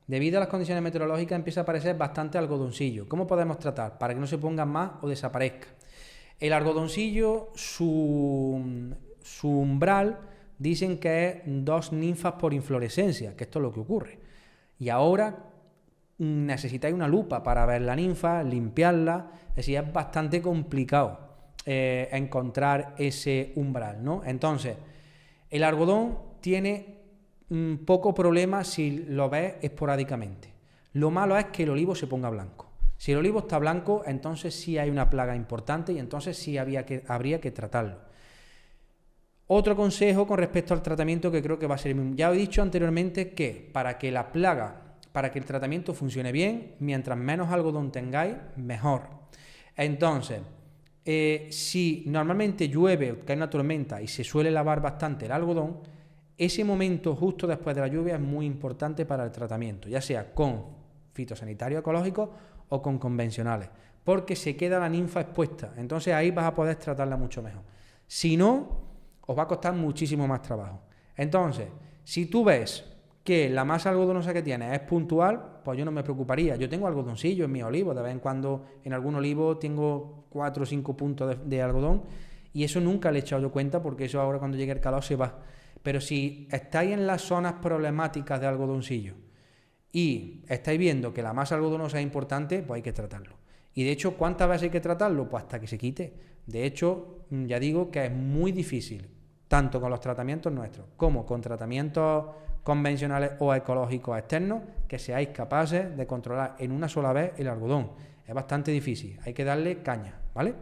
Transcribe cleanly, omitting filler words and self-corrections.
Debido a las condiciones meteorológicas empieza a aparecer bastante algodoncillo. ¿Cómo podemos tratar? Para que no se pongan más o desaparezca. El algodoncillo, su umbral, dicen que es 2 ninfas por inflorescencia, que esto es lo que ocurre. Y ahora necesitáis una lupa para ver la ninfa, limpiarla, es decir, es bastante complicado encontrar ese umbral, ¿no? Entonces, el algodón tiene poco problema si lo ves esporádicamente. Lo malo es que el olivo se ponga blanco. Si el olivo está blanco, entonces sí hay una plaga importante y entonces sí habría que tratarlo. Otro consejo con respecto al tratamiento que creo que va a ser el mismo. Ya he dicho anteriormente que para que la plaga, para que el tratamiento funcione bien, mientras menos algodón tengáis, mejor. Entonces, si normalmente llueve o cae una tormenta y se suele lavar bastante el algodón, ese momento justo después de la lluvia es muy importante para el tratamiento, ya sea con fitosanitarios ecológicos o con convencionales, porque se queda la ninfa expuesta, entonces ahí vas a poder tratarla mucho mejor. Si no, os va a costar muchísimo más trabajo. Entonces, si tú ves que la masa algodonosa que tienes es puntual, pues yo no me preocuparía. Yo tengo algodoncillo en mis olivos, de vez en cuando en algún olivo tengo 4 o 5 puntos de algodón y eso nunca le he echado yo cuenta porque eso ahora cuando llegue el calor se va. Pero si estáis en las zonas problemáticas de algodoncillo y estáis viendo que la masa algodonosa es importante, pues hay que tratarlo. Y de hecho, ¿cuántas veces hay que tratarlo? Pues hasta que se quite. De hecho, ya digo que es muy difícil, tanto con los tratamientos nuestros como con tratamientos convencionales o ecológicos externos, que seáis capaces de controlar en una sola vez el algodón. Es bastante difícil, hay que darle caña, ¿vale?